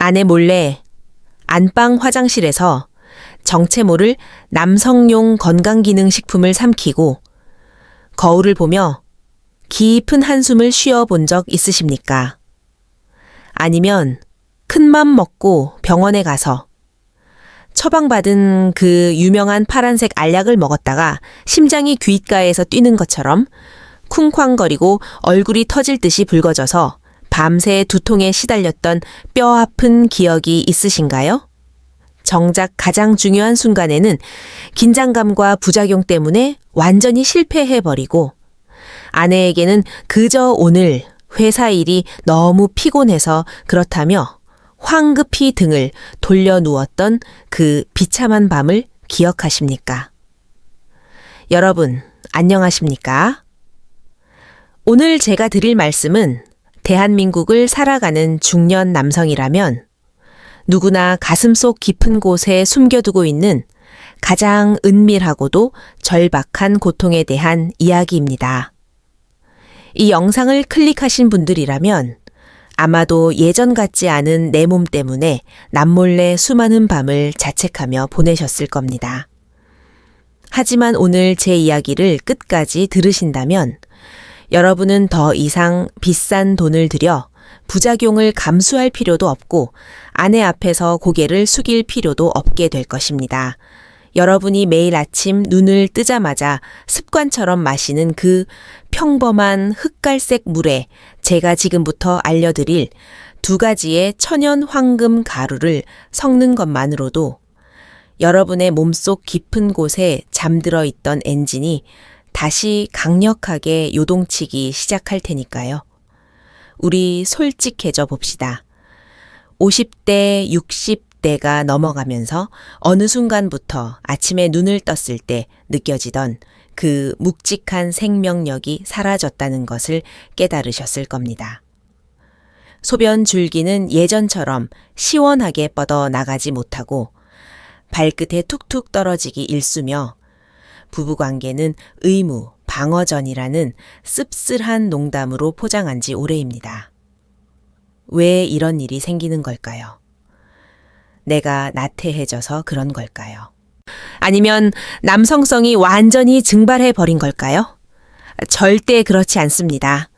아내 몰래 안방 화장실에서 정체 모를 남성용 건강기능식품을 삼키고 거울을 보며 깊은 한숨을 쉬어본 적 있으십니까? 아니면 큰맘 먹고 병원에 가서 처방받은 그 유명한 파란색 알약을 먹었다가 심장이 귓가에서 뛰는 것처럼 쿵쾅거리고 얼굴이 터질 듯이 붉어져서 밤새 두통에 시달렸던 뼈 아픈 기억이 있으신가요? 정작 가장 중요한 순간에는 긴장감과 부작용 때문에 완전히 실패해버리고 아내에게는 그저 오늘 회사 일이 너무 피곤해서 그렇다며 황급히 등을 돌려 누웠던 그 비참한 밤을 기억하십니까? 여러분, 안녕하십니까? 오늘 제가 드릴 말씀은 대한민국을 살아가는 중년 남성이라면 누구나 가슴속 깊은 곳에 숨겨두고 있는 가장 은밀하고도 절박한 고통에 대한 이야기입니다. 이 영상을 클릭하신 분들이라면 아마도 예전 같지 않은 내 몸 때문에 남몰래 수많은 밤을 자책하며 보내셨을 겁니다. 하지만 오늘 제 이야기를 끝까지 들으신다면 여러분은 더 이상 비싼 돈을 들여 부작용을 감수할 필요도 없고 아내 앞에서 고개를 숙일 필요도 없게 될 것입니다. 여러분이 매일 아침 눈을 뜨자마자 습관처럼 마시는 그 평범한 흑갈색 물에 제가 지금부터 알려드릴 2가지의 천연 황금 가루를 섞는 것만으로도 여러분의 몸속 깊은 곳에 잠들어 있던 엔진이 다시 강력하게 요동치기 시작할 테니까요. 우리 솔직해져 봅시다. 50대, 60대가 넘어가면서 어느 순간부터 아침에 눈을 떴을 때 느껴지던 그 묵직한 생명력이 사라졌다는 것을 깨달으셨을 겁니다. 소변 줄기는 예전처럼 시원하게 뻗어 나가지 못하고 발끝에 툭툭 떨어지기 일쑤며 부부관계는 의무, 방어전이라는 씁쓸한 농담으로 포장한 지 오래입니다. 왜 이런 일이 생기는 걸까요? 내가 나태해져서 그런 걸까요? 아니면 남성성이 완전히 증발해버린 걸까요? 절대 그렇지 않습니다.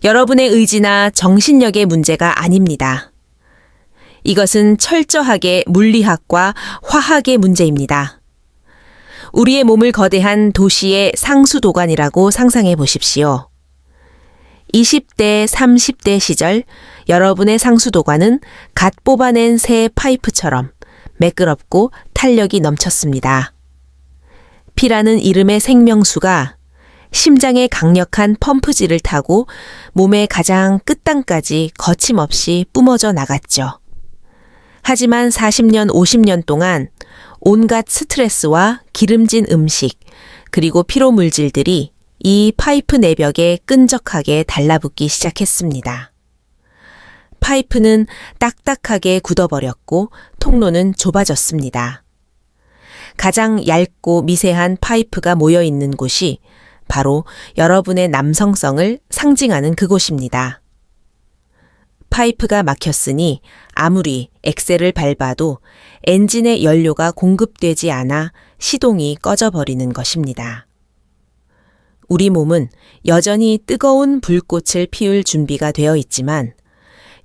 여러분의 의지나 정신력의 문제가 아닙니다. 이것은 철저하게 물리학과 화학의 문제입니다. 우리의 몸을 거대한 도시의 상수도관이라고 상상해 보십시오. 20대, 30대 시절 여러분의 상수도관은 갓 뽑아낸 새 파이프처럼 매끄럽고 탄력이 넘쳤습니다. 피라는 이름의 생명수가 심장의 강력한 펌프질을 타고 몸의 가장 끝단까지 거침없이 뿜어져 나갔죠. 하지만 40년, 50년 동안 온갖 스트레스와 기름진 음식, 그리고 피로 물질들이 이 파이프 내벽에 끈적하게 달라붙기 시작했습니다. 파이프는 딱딱하게 굳어버렸고 통로는 좁아졌습니다. 가장 얇고 미세한 파이프가 모여있는 곳이 바로 여러분의 남성성을 상징하는 그곳입니다. 파이프가 막혔으니 아무리 엑셀을 밟아도 엔진의 연료가 공급되지 않아 시동이 꺼져버리는 것입니다. 우리 몸은 여전히 뜨거운 불꽃을 피울 준비가 되어 있지만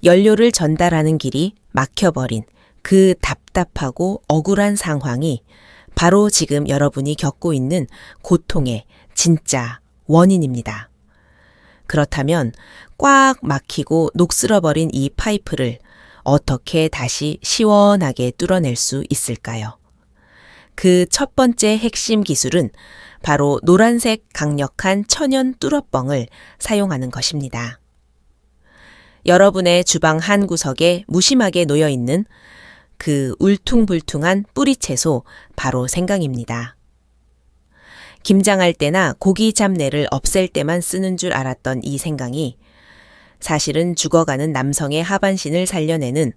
연료를 전달하는 길이 막혀버린 그 답답하고 억울한 상황이 바로 지금 여러분이 겪고 있는 고통의 진짜 원인입니다. 그렇다면 꽉 막히고 녹슬어버린 이 파이프를 어떻게 다시 시원하게 뚫어낼 수 있을까요? 그 첫 번째 핵심 기술은 바로 노란색 강력한 천연 뚫어뻥을 사용하는 것입니다. 여러분의 주방 한 구석에 무심하게 놓여있는 그 울퉁불퉁한 뿌리채소 바로 생강입니다. 김장할 때나 고기 잡내를 없앨 때만 쓰는 줄 알았던 이 생강이 사실은 죽어가는 남성의 하반신을 살려내는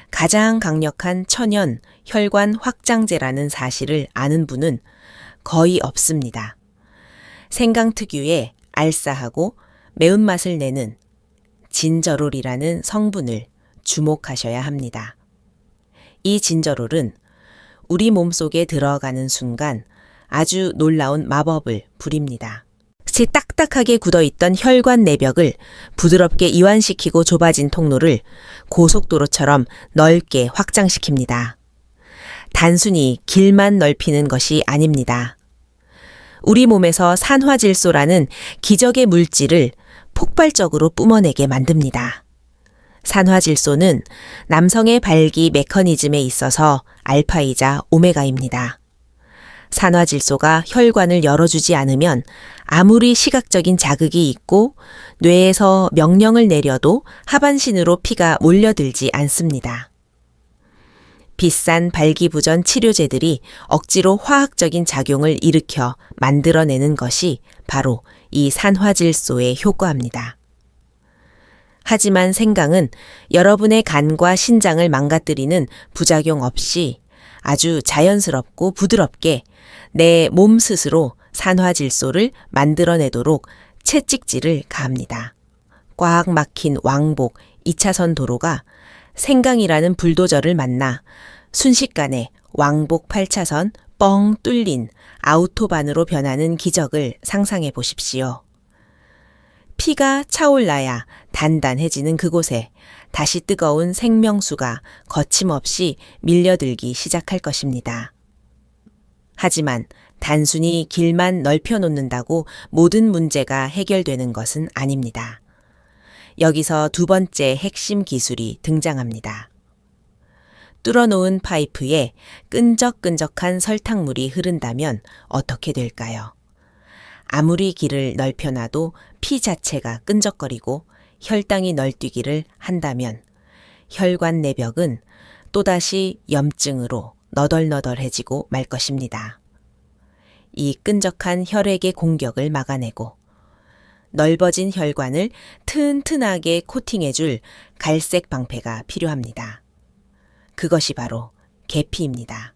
가장 강력한 천연 혈관 확장제라는 사실을 아는 분은 거의 없습니다. 생강 특유의 알싸하고 매운맛을 내는 진저롤이라는 성분을 주목하셔야 합니다. 이 진저롤은 우리 몸속에 들어가는 순간 아주 놀라운 마법을 부립니다. 딱딱하게 굳어있던 혈관 내벽을 부드럽게 이완시키고 좁아진 통로를 고속도로처럼 넓게 확장시킵니다. 단순히 길만 넓히는 것이 아닙니다. 우리 몸에서 산화질소라는 기적의 물질을 폭발적으로 뿜어내게 만듭니다. 산화질소는 남성의 발기 메커니즘에 있어서 알파이자 오메가입니다. 산화질소가 혈관을 열어주지 않으면 아무리 시각적인 자극이 있고 뇌에서 명령을 내려도 하반신으로 피가 몰려들지 않습니다. 비싼 발기부전 치료제들이 억지로 화학적인 작용을 일으켜 만들어내는 것이 바로 이 산화질소의 효과입니다. 하지만 생강은 여러분의 간과 신장을 망가뜨리는 부작용 없이 아주 자연스럽고 부드럽게 내 몸 스스로 산화질소를 만들어내도록 채찍질을 가합니다. 꽉 막힌 왕복 2차선 도로가 생강이라는 불도저를 만나 순식간에 왕복 8차선 뻥 뚫린 아우토반으로 변하는 기적을 상상해 보십시오. 피가 차올라야 단단해지는 그곳에 다시 뜨거운 생명수가 거침없이 밀려들기 시작할 것입니다. 하지만 단순히 길만 넓혀놓는다고 모든 문제가 해결되는 것은 아닙니다. 여기서 두 번째 핵심 기술이 등장합니다. 뚫어놓은 파이프에 끈적끈적한 설탕물이 흐른다면 어떻게 될까요? 아무리 길을 넓혀놔도 피 자체가 끈적거리고 혈당이 널뛰기를 한다면 혈관 내벽은 또다시 염증으로 너덜너덜해지고 말 것입니다. 이 끈적한 혈액의 공격을 막아내고 넓어진 혈관을 튼튼하게 코팅해줄 갈색 방패가 필요합니다. 그것이 바로 계피입니다.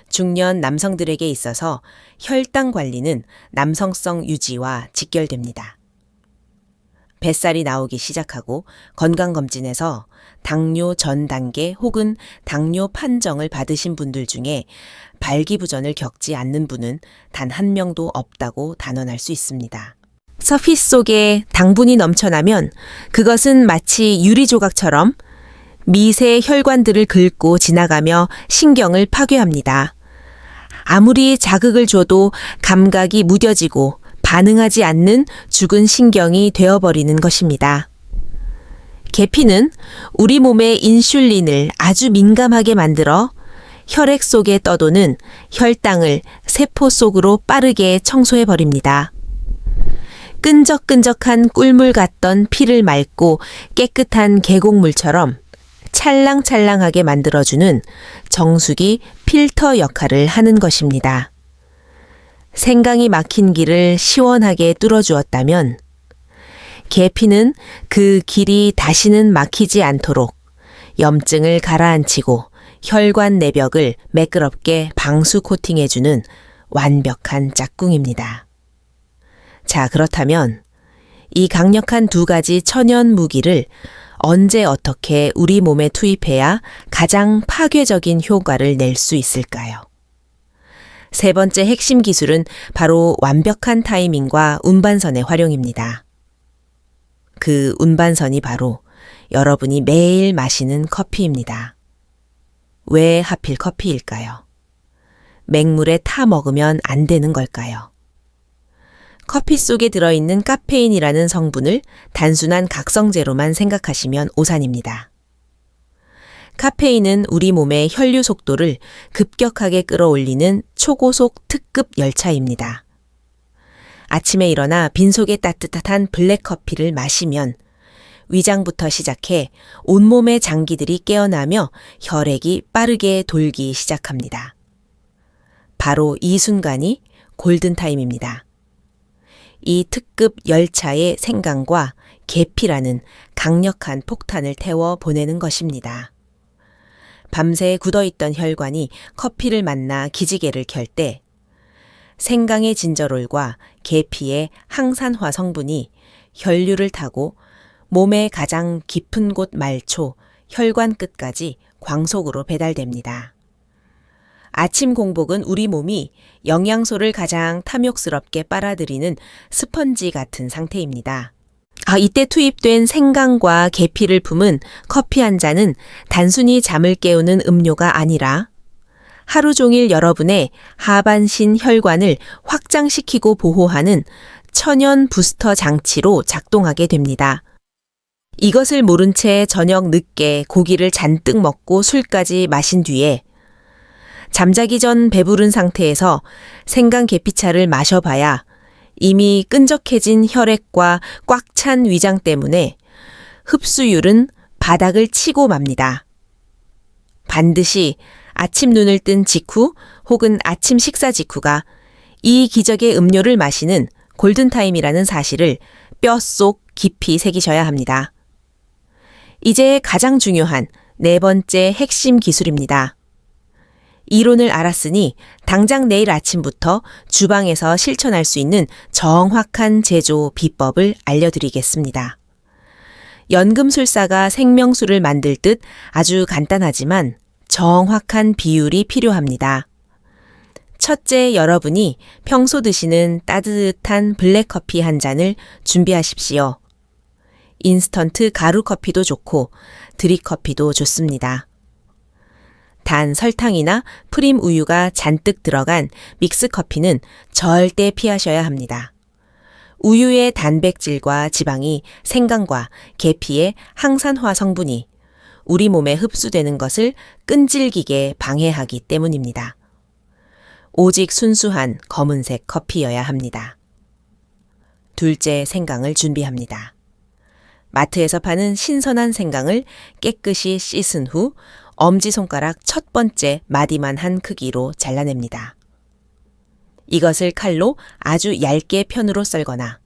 중년 남성들에게 있어서 혈당 관리는 남성성 유지와 직결됩니다. 뱃살이 나오기 시작하고 건강검진에서 당뇨 전 단계 혹은 당뇨 판정을 받으신 분들 중에 발기부전을 겪지 않는 분은 단 한 명도 없다고 단언할 수 있습니다. 서피스 속에 당분이 넘쳐나면 그것은 마치 유리조각처럼 미세 혈관들을 긁고 지나가며 신경을 파괴합니다. 아무리 자극을 줘도 감각이 무뎌지고 반응하지 않는 죽은 신경이 되어버리는 것입니다. 계피는 우리 몸의 인슐린을 아주 민감하게 만들어 혈액 속에 떠도는 혈당을 세포 속으로 빠르게 청소해버립니다. 끈적끈적한 꿀물 같던 피를 맑고 깨끗한 계곡물처럼 찰랑찰랑하게 만들어주는 정수기 필터 역할을 하는 것입니다. 생강이 막힌 길을 시원하게 뚫어주었다면 계피는 그 길이 다시는 막히지 않도록 염증을 가라앉히고 혈관 내벽을 매끄럽게 방수 코팅해주는 완벽한 짝꿍입니다. 자, 그렇다면 이 강력한 두 가지 천연 무기를 언제 어떻게 우리 몸에 투입해야 가장 파괴적인 효과를 낼 수 있을까요? 세 번째 핵심 기술은 바로 완벽한 타이밍과 운반선의 활용입니다. 그 운반선이 바로 여러분이 매일 마시는 커피입니다. 왜 하필 커피일까요? 맹물에 타 먹으면 안 되는 걸까요? 커피 속에 들어있는 카페인이라는 성분을 단순한 각성제로만 생각하시면 오산입니다. 카페인은 우리 몸의 혈류 속도를 급격하게 끌어올리는 초고속 특급 열차입니다. 아침에 일어나 빈속에 따뜻한 블랙커피를 마시면 위장부터 시작해 온몸의 장기들이 깨어나며 혈액이 빠르게 돌기 시작합니다. 바로 이 순간이 골든타임입니다. 이 특급 열차의 생강과 계피라는 강력한 폭탄을 태워 보내는 것입니다. 밤새 굳어있던 혈관이 커피를 만나 기지개를 켤 때 생강의 진저롤과 계피의 항산화 성분이 혈류를 타고 몸의 가장 깊은 곳 말초, 혈관 끝까지 광속으로 배달됩니다. 아침 공복은 우리 몸이 영양소를 가장 탐욕스럽게 빨아들이는 스펀지 같은 상태입니다. 이때 투입된 생강과 계피를 품은 커피 한 잔은 단순히 잠을 깨우는 음료가 아니라 하루 종일 여러분의 하반신 혈관을 확장시키고 보호하는 천연 부스터 장치로 작동하게 됩니다. 이것을 모른 채 저녁 늦게 고기를 잔뜩 먹고 술까지 마신 뒤에 잠자기 전 배부른 상태에서 생강 계피차를 마셔봐야 이미 끈적해진 혈액과 꽉 찬 위장 때문에 흡수율은 바닥을 치고 맙니다. 반드시 아침 눈을 뜬 직후 혹은 아침 식사 직후가 이 기적의 음료를 마시는 골든타임이라는 사실을 뼛속 깊이 새기셔야 합니다. 이제 가장 중요한 네 번째 핵심 기술입니다. 이론을 알았으니 당장 내일 아침부터 주방에서 실천할 수 있는 정확한 제조 비법을 알려드리겠습니다. 연금술사가 생명수를 만들 듯 아주 간단하지만 정확한 비율이 필요합니다. 첫째, 여러분이 평소 드시는 따뜻한 블랙커피 한 잔을 준비하십시오. 인스턴트 가루 커피도 좋고 드립커피도 좋습니다. 단 설탕이나 프림 우유가 잔뜩 들어간 믹스커피는 절대 피하셔야 합니다. 우유의 단백질과 지방이 생강과 계피의 항산화 성분이 우리 몸에 흡수되는 것을 끈질기게 방해하기 때문입니다. 오직 순수한 검은색 커피여야 합니다. 둘째, 생강을 준비합니다. 마트에서 파는 신선한 생강을 깨끗이 씻은 후 엄지손가락 첫 번째 마디만 한 크기로 잘라냅니다. 이것을 칼로 아주 얇게 편으로 썰거나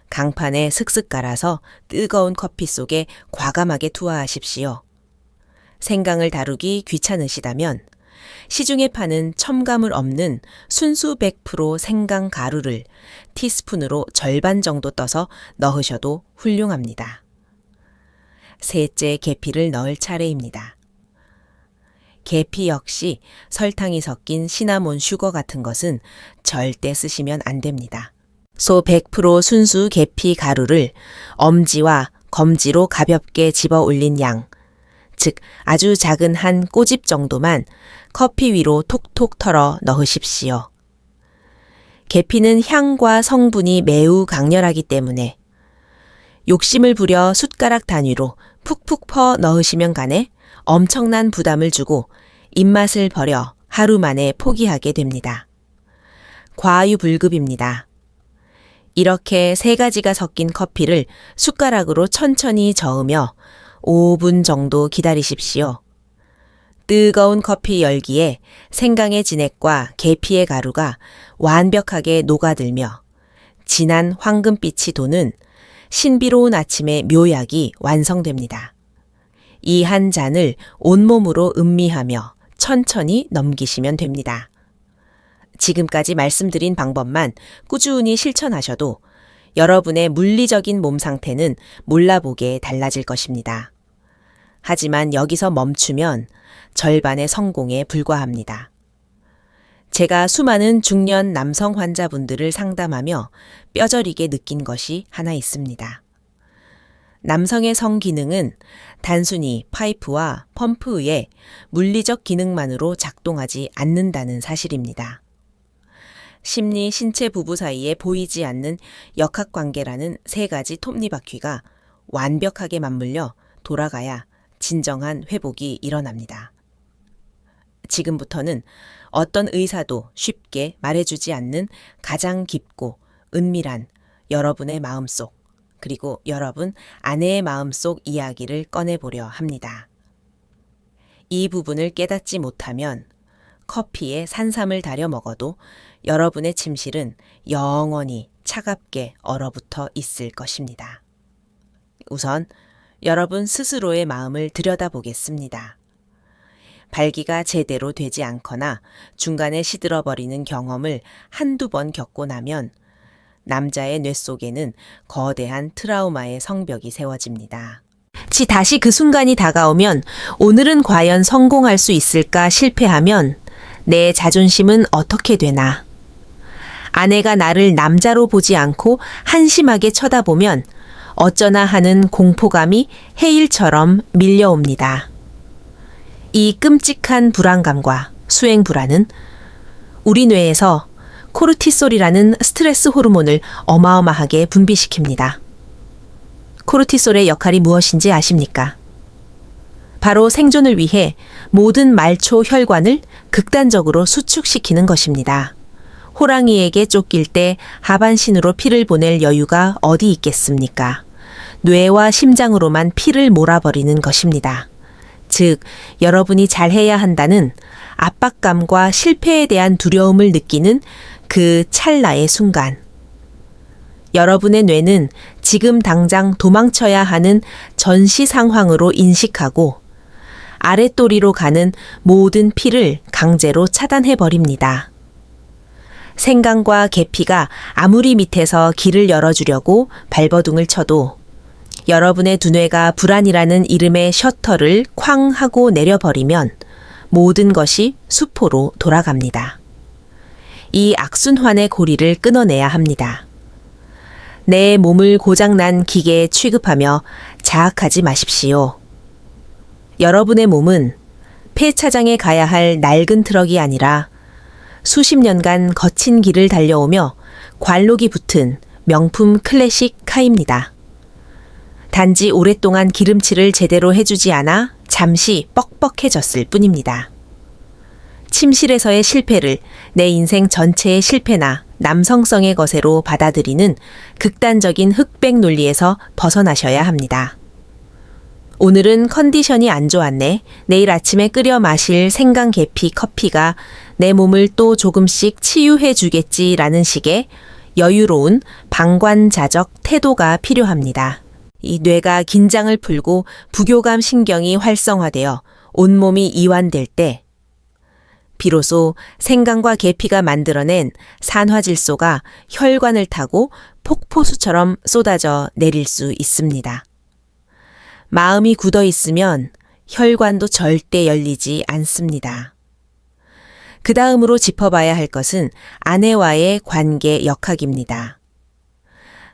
강판에 슥슥 갈아서 뜨거운 커피 속에 과감하게 투하하십시오. 생강을 다루기 귀찮으시다면 시중에 파는 첨가물 없는 순수 100% 생강 가루를 티스푼으로 절반 정도 떠서 넣으셔도 훌륭합니다. 셋째, 계피를 넣을 차례입니다. 계피 역시 설탕이 섞인 시나몬 슈거 같은 것은 절대 쓰시면 안 됩니다. 소 100% 순수 계피 가루를 엄지와 검지로 가볍게 집어 올린 양, 즉 아주 작은 한 꼬집 정도만 커피 위로 톡톡 털어 넣으십시오. 계피는 향과 성분이 매우 강렬하기 때문에 욕심을 부려 숟가락 단위로 푹푹 퍼 넣으시면 가네 엄청난 부담을 주고 입맛을 버려 하루 만에 포기하게 됩니다. 과유불급입니다. 이렇게 세 가지가 섞인 커피를 숟가락으로 천천히 저으며 5분 정도 기다리십시오. 뜨거운 커피 열기에 생강의 진액과 계피의 가루가 완벽하게 녹아들며 진한 황금빛이 도는 신비로운 아침의 묘약이 완성됩니다. 이 한 잔을 온몸으로 음미하며 천천히 넘기시면 됩니다. 지금까지 말씀드린 방법만 꾸준히 실천하셔도 여러분의 물리적인 몸 상태는 몰라보게 달라질 것입니다. 하지만 여기서 멈추면 절반의 성공에 불과합니다. 제가 수많은 중년 남성 환자분들을 상담하며 뼈저리게 느낀 것이 하나 있습니다. 남성의 성기능은 단순히 파이프와 펌프의 물리적 기능만으로 작동하지 않는다는 사실입니다. 심리, 신체 부부 사이에 보이지 않는 역학관계라는 세 가지 톱니바퀴가 완벽하게 맞물려 돌아가야 진정한 회복이 일어납니다. 지금부터는 어떤 의사도 쉽게 말해주지 않는 가장 깊고 은밀한 여러분의 마음속, 그리고 여러분 아내의 마음속 이야기를 꺼내보려 합니다. 이 부분을 깨닫지 못하면 커피에 산삼을 달여 먹어도 여러분의 침실은 영원히 차갑게 얼어붙어 있을 것입니다. 우선 여러분 스스로의 마음을 들여다보겠습니다. 발기가 제대로 되지 않거나 중간에 시들어버리는 경험을 한두 번 겪고 나면 남자의 뇌 속에는 거대한 트라우마의 성벽이 세워집니다. 다시 그 순간이 다가오면 오늘은 과연 성공할 수 있을까 실패하면 내 자존심은 어떻게 되나? 아내가 나를 남자로 보지 않고 한심하게 쳐다보면 어쩌나 하는 공포감이 해일처럼 밀려옵니다. 이 끔찍한 불안감과 수행 불안은 우리 뇌에서 코르티솔이라는 스트레스 호르몬을 어마어마하게 분비시킵니다. 코르티솔의 역할이 무엇인지 아십니까? 바로 생존을 위해 모든 말초 혈관을 극단적으로 수축시키는 것입니다. 호랑이에게 쫓길 때 하반신으로 피를 보낼 여유가 어디 있겠습니까? 뇌와 심장으로만 피를 몰아버리는 것입니다. 즉, 여러분이 잘해야 한다는 압박감과 실패에 대한 두려움을 느끼는 그 찰나의 순간, 여러분의 뇌는 지금 당장 도망쳐야 하는 전시 상황으로 인식하고 아랫도리로 가는 모든 피를 강제로 차단해버립니다. 생강과 계피가 아무리 밑에서 길을 열어주려고 발버둥을 쳐도 여러분의 두뇌가 불안이라는 이름의 셔터를 쾅 하고 내려버리면 모든 것이 수포로 돌아갑니다. 이 악순환의 고리를 끊어내야 합니다. 내 몸을 고장난 기계에 취급하며 자학하지 마십시오. 여러분의 몸은 폐차장에 가야 할 낡은 트럭이 아니라 수십 년간 거친 길을 달려오며 관록이 붙은 명품 클래식 카입니다. 단지 오랫동안 기름칠을 제대로 해주지 않아 잠시 뻑뻑해졌을 뿐입니다. 침실에서의 실패를 내 인생 전체의 실패나 남성성의 거세로 받아들이는 극단적인 흑백 논리에서 벗어나셔야 합니다. 오늘은 컨디션이 안 좋았네. 내일 아침에 끓여 마실 생강 계피 커피가 내 몸을 또 조금씩 치유해 주겠지라는 식의 여유로운 방관자적 태도가 필요합니다. 이 뇌가 긴장을 풀고 부교감 신경이 활성화되어 온몸이 이완될 때 비로소 생강과 계피가 만들어낸 산화질소가 혈관을 타고 폭포수처럼 쏟아져 내릴 수 있습니다. 마음이 굳어 있으면 혈관도 절대 열리지 않습니다. 그 다음으로 짚어봐야 할 것은 아내와의 관계 역학입니다.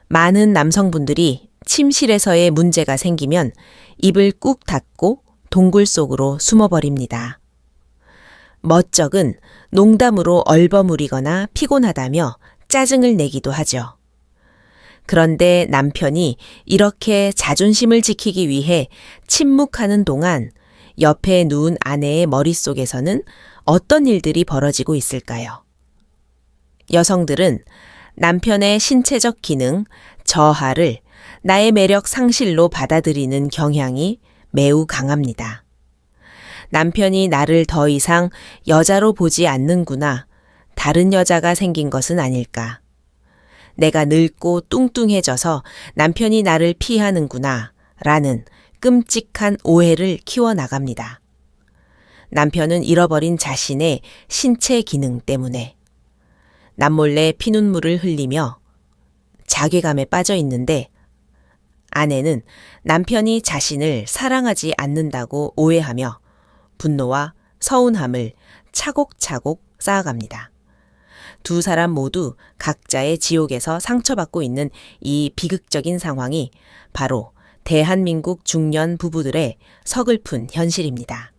많은 남성분들이 침실에서의 문제가 생기면 입을 꾹 닫고 동굴 속으로 숨어버립니다. 멋쩍은 농담으로 얼버무리거나 피곤하다며 짜증을 내기도 하죠. 그런데 남편이 이렇게 자존심을 지키기 위해 침묵하는 동안 옆에 누운 아내의 머릿속에서는 어떤 일들이 벌어지고 있을까요? 여성들은 남편의 신체적 기능, 저하를 나의 매력 상실로 받아들이는 경향이 매우 강합니다. 남편이 나를 더 이상 여자로 보지 않는구나. 다른 여자가 생긴 것은 아닐까. 내가 늙고 뚱뚱해져서 남편이 나를 피하는구나. 라는 끔찍한 오해를 키워나갑니다. 남편은 잃어버린 자신의 신체 기능 때문에 남몰래 피눈물을 흘리며 자괴감에 빠져 있는데 아내는 남편이 자신을 사랑하지 않는다고 오해하며 분노와 서운함을 차곡차곡 쌓아갑니다. 두 사람 모두 각자의 지옥에서 상처받고 있는 이 비극적인 상황이 바로 대한민국 중년 부부들의 서글픈 현실입니다.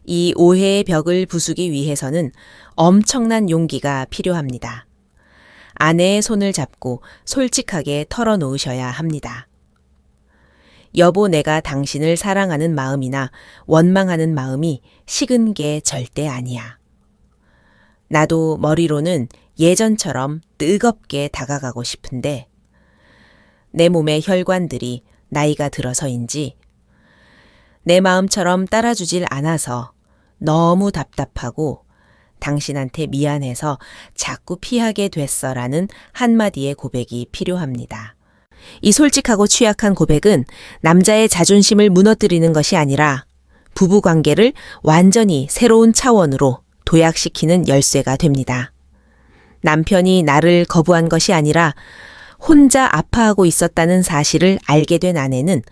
이 오해의 벽을 부수기 위해서는 엄청난 용기가 필요합니다. 아내의 손을 잡고 솔직하게 털어놓으셔야 합니다. 여보, 내가 당신을 사랑하는 마음이나 원망하는 마음이 식은 게 절대 아니야. 나도 머리로는 예전처럼 뜨겁게 다가가고 싶은데 내 몸의 혈관들이 나이가 들어서인지 내 마음처럼 따라주질 않아서 너무 답답하고 당신한테 미안해서 자꾸 피하게 됐어라는 한마디의 고백이 필요합니다. 이 솔직하고 취약한 고백은 남자의 자존심을 무너뜨리는 것이 아니라 부부관계를 완전히 새로운 차원으로 도약시키는 열쇠가 됩니다. 남편이 나를 거부한 것이 아니라 혼자 아파하고 있었다는 사실을 알게 된 아내는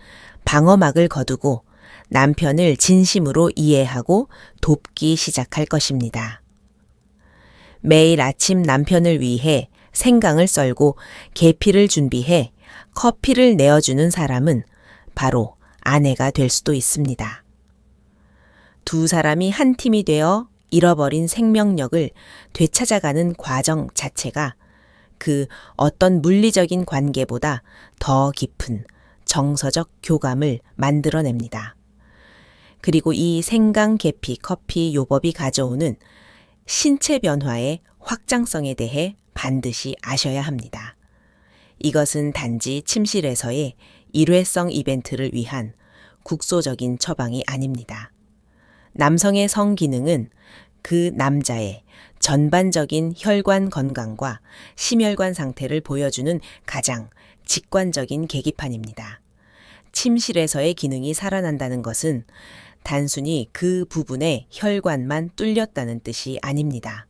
방어막을 거두고 남편을 진심으로 이해하고 돕기 시작할 것입니다. 매일 아침 남편을 위해 생강을 썰고 계피를 준비해 커피를 내어주는 사람은 바로 아내가 될 수도 있습니다. 두 사람이 한 팀이 되어 잃어버린 생명력을 되찾아가는 과정 자체가 그 어떤 물리적인 관계보다 더 깊은 정서적 교감을 만들어냅니다. 그리고 이 생강, 계피, 커피 요법이 가져오는 신체 변화의 확장성에 대해 반드시 아셔야 합니다. 이것은 단지 침실에서의 일회성 이벤트를 위한 국소적인 처방이 아닙니다. 남성의 성기능은 그 남자의 전반적인 혈관 건강과 심혈관 상태를 보여주는 가장 직관적인 계기판입니다. 침실에서의 기능이 살아난다는 것은 단순히 그 부분의 혈관만 뚫렸다는 뜻이 아닙니다.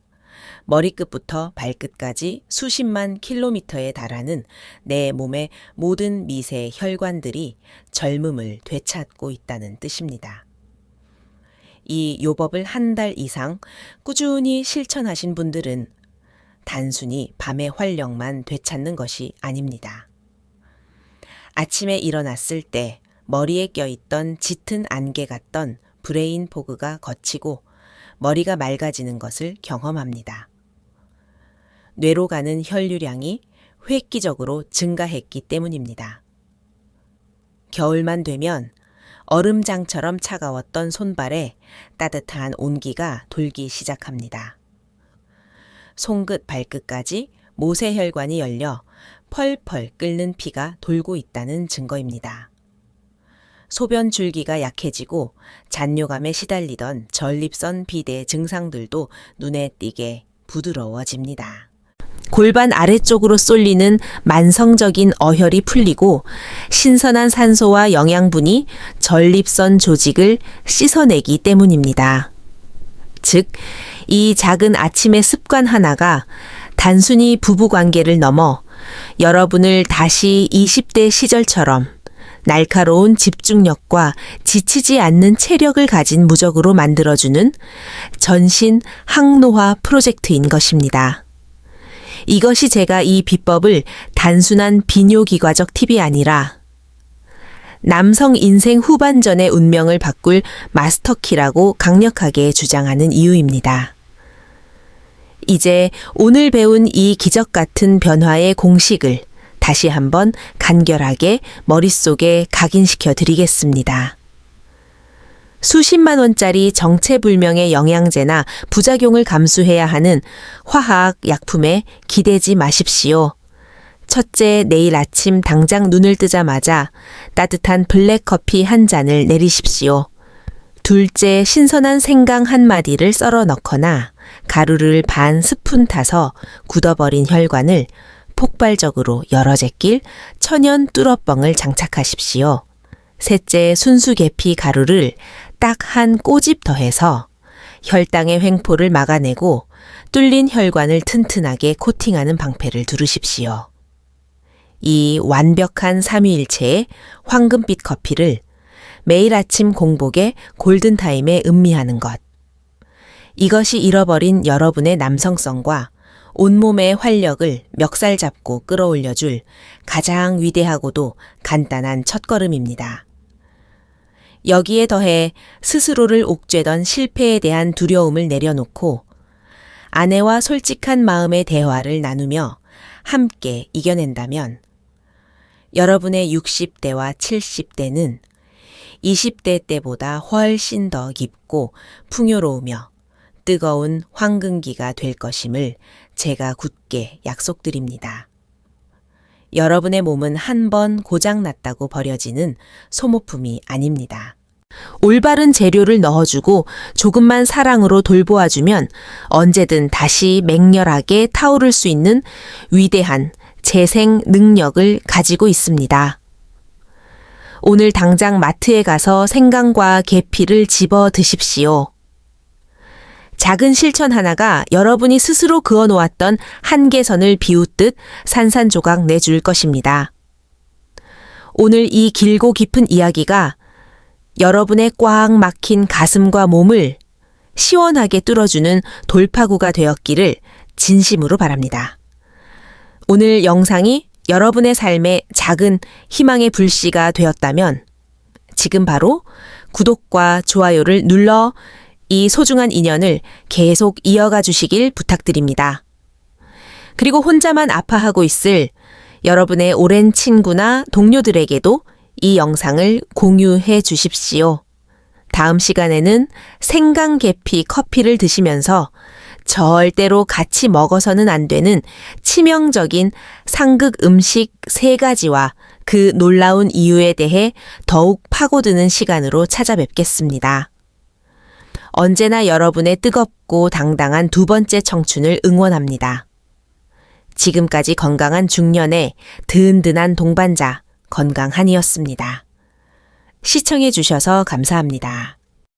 머리끝부터 발끝까지 수십만 킬로미터에 달하는 내 몸의 모든 미세 혈관들이 젊음을 되찾고 있다는 뜻입니다. 이 요법을 한 달 이상 꾸준히 실천하신 분들은 단순히 밤의 활력만 되찾는 것이 아닙니다. 아침에 일어났을 때 머리에 껴있던 짙은 안개 같던 브레인 포그가 걷히고 머리가 맑아지는 것을 경험합니다. 뇌로 가는 혈류량이 획기적으로 증가했기 때문입니다. 겨울만 되면 얼음장처럼 차가웠던 손발에 따뜻한 온기가 돌기 시작합니다. 손끝 발끝까지 모세혈관이 열려 펄펄 끓는 피가 돌고 있다는 증거입니다. 소변 줄기가 약해지고 잔뇨감에 시달리던 전립선 비대 증상들도 눈에 띄게 부드러워집니다. 골반 아래쪽으로 쏠리는 만성적인 어혈이 풀리고 신선한 산소와 영양분이 전립선 조직을 씻어내기 때문입니다. 즉, 이 작은 아침의 습관 하나가 단순히 부부관계를 넘어 여러분을 다시 20대 시절처럼 날카로운 집중력과 지치지 않는 체력을 가진 무적으로 만들어주는 전신 항노화 프로젝트인 것입니다. 이것이 제가 이 비법을 단순한 비뇨기과적 팁이 아니라 남성 인생 후반전의 운명을 바꿀 마스터키라고 강력하게 주장하는 이유입니다. 이제 오늘 배운 이 기적 같은 변화의 공식을 다시 한번 간결하게 머릿속에 각인시켜 드리겠습니다. 수십만 원짜리 정체불명의 영양제나 부작용을 감수해야 하는 화학 약품에 기대지 마십시오. 첫째, 내일 아침 당장 눈을 뜨자마자 따뜻한 블랙커피 한 잔을 내리십시오. 둘째, 신선한 생강 한 마디를 썰어 넣거나 가루를 반 스푼 타서 굳어버린 혈관을 폭발적으로 열어 제낄 천연 뚫어뻥을 장착하십시오. 셋째, 순수 계피 가루를 딱 한 꼬집 더해서 혈당의 횡포를 막아내고 뚫린 혈관을 튼튼하게 코팅하는 방패를 두르십시오. 이 완벽한 삼위일체의 황금빛 커피를 매일 아침 공복에 골든타임에 음미하는 것. 이것이 잃어버린 여러분의 남성성과 온몸의 활력을 멱살 잡고 끌어올려줄 가장 위대하고도 간단한 첫걸음입니다. 여기에 더해 스스로를 옥죄던 실패에 대한 두려움을 내려놓고 아내와 솔직한 마음의 대화를 나누며 함께 이겨낸다면 여러분의 60대와 70대는 20대 때보다 훨씬 더 깊고 풍요로우며 뜨거운 황금기가 될 것임을 제가 굳게 약속드립니다. 여러분의 몸은 한 번 고장났다고 버려지는 소모품이 아닙니다. 올바른 재료를 넣어주고 조금만 사랑으로 돌보아주면 언제든 다시 맹렬하게 타오를 수 있는 위대한 재생 능력을 가지고 있습니다. 오늘 당장 마트에 가서 생강과 계피를 집어 드십시오. 작은 실천 하나가 여러분이 스스로 그어놓았던 한계선을 비웃듯 산산조각 내줄 것입니다. 오늘 이 길고 깊은 이야기가 여러분의 꽉 막힌 가슴과 몸을 시원하게 뚫어주는 돌파구가 되었기를 진심으로 바랍니다. 오늘 영상이 여러분의 삶에 작은 희망의 불씨가 되었다면 지금 바로 구독과 좋아요를 눌러 이 소중한 인연을 계속 이어가 주시길 부탁드립니다. 그리고 혼자만 아파하고 있을 여러분의 오랜 친구나 동료들에게도 이 영상을 공유해 주십시오. 다음 시간에는 생강계피 커피를 드시면서 절대로 같이 먹어서는 안 되는 치명적인 상극 음식 3가지와 그 놀라운 이유에 대해 더욱 파고드는 시간으로 찾아뵙겠습니다. 언제나 여러분의 뜨겁고 당당한 2번째 청춘을 응원합니다. 지금까지 건강한 중년의 든든한 동반자 건강한이었습니다. 시청해 주셔서 감사합니다.